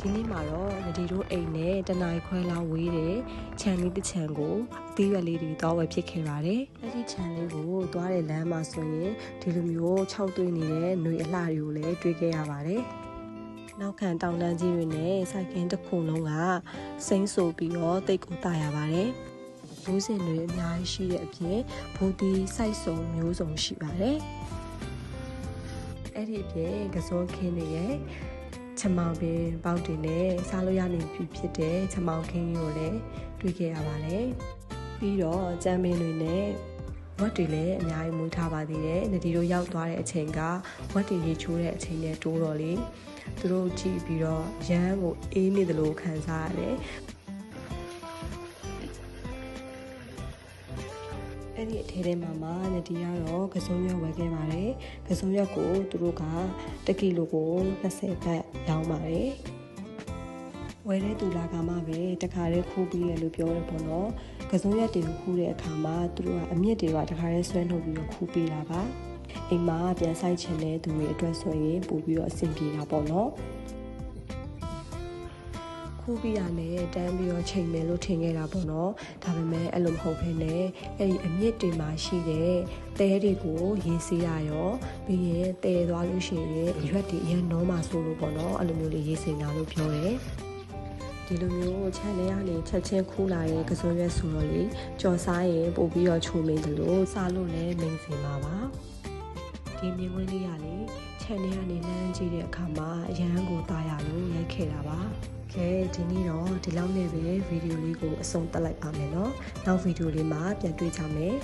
ဒီနေ့မှာတော့နဒီတို့အိမ်နဲ့တနင်္ဂနွေခွဲလောက်ဝေးတယ်ခြံလေးတစ်ခြံကိုအသီးရွက်လေးတွေတော့ဝယ်ဖြစ်ခဲ့ပါတယ်အဲ့ဒီခြံလေးကိုသွားတဲ့လမ်းမှာဆိုရင်ဒီလိုမျိုး၆သွေးနေတဲ့ຫນွေအလှတွေကိုလည်းတွေ့ခဲ့ရပါတယ်နောက်ခံတောင်တန်းကြီးတွေနဲ့စိုက်ကင်းတစ်ခုလုံးကစိမ့်ဆူပြီးတော့တိတ်ကိုတာရပါတယ်မျိုးစင်တွေအများကြီးရှိတဲ့အပြင်ဘူဒီစိုက်စုံမျိုးစုံရှိပါတယ်အဲ့ဒီအပြင်ကစုံခင်းတွေရဲ့ချမောင်ပင်ပေါက်တွေနဲ့စားလို့ရနေပြီဖြစ်တဲ့ချမောင်ခင်းကိုလည်းတွေ့ခဲ့ရပါတယ်ပြီးတော့ကြမ်းမင်းတွေနဲ့ဝက်တွေလည်းအများကြီးမွေးထားပါသေးတယ်။နဒီတို့ရောက်သွားတဲ့အချိန်ကဝက်တွေရေချိုးတဲ့အချိန်နဲ့တိုးတော့လေသူတို့ကြည့်ပြီးတော့ရမ်းကိုအေးနေတယ်လို့ခံစားရတယ်။အဲ့ဒီအထဲထဲမှာနဒီကတော့ကစုံရွက်ဝယ်ခဲ့ပါတယ်။ကစုံရွက်ကိုသူတို့က1ကီလိုကို20ဘတ်ရောင်းပါတယ်။ဝယ်တဲ့သူလာကမှပဲတခါတည်းခိုးပြီးရလို့ပြောတယ်ပေါ့နော်ကစုံရက်တွေကိုခူးတဲ့အခါမှာသူတို့ကအမြင့်တွေကတခါတည်းဆွဲနှုတ်ပြီးတော့ခူးပေးတာပါအိမ်မှာပြန်ဆိုင်ချင်တဲ့သူတွေအတွက်ဆိုရင်ပို့ပြီးတော့အဆင်ပြေတာပေါ့နော်ခူးပြီးရနဲ့တန်းပြီးတော့ချိန်မယ်လို့ထင်ခဲ့တာပေါ့နော်ဒါပေမဲ့အဲ့လိုမဟုတ်ဘဲနဲ့အဲ့ဒီအမြင့်တွေမှာရှိတဲ့တဲတွေကိုရေးစေးရရောပြီးရင်တဲသွားလို့ရှိရင်ရွက်တွေအရင်နောမှာဆိုလို့ပေါ့နော်အဲ့လိုမျိုးလေးရေးစေးတာလို့ပြောတယ်ဒီလိုမျိုးခြံထဲကနေချက်ချင်းခူးလာတဲ့ကစုံရွက်ဆိုတော့လေကြော်စားရင်ပို့ပြီးတော့ချိုမိန်တယ်လို့စားလို့လည်းမိန်စင်ပါပါဒီမြင်ကွင်းလေးရလေခြံထဲကနေလမ်းကြည့်တဲ့အခါမှာအရန်ကိုတာရလို့ရိုက်ခဲ့တာပါကဲဒီနေ့တော့ဒီလောက်နဲ့ပဲဗီဒီယိုလေးကိုအဆုံးသတ်လိုက်ပါမယ်နော်နောက်ဗီဒီယိုလေးမှာပြန်တွေ့ကြမယ်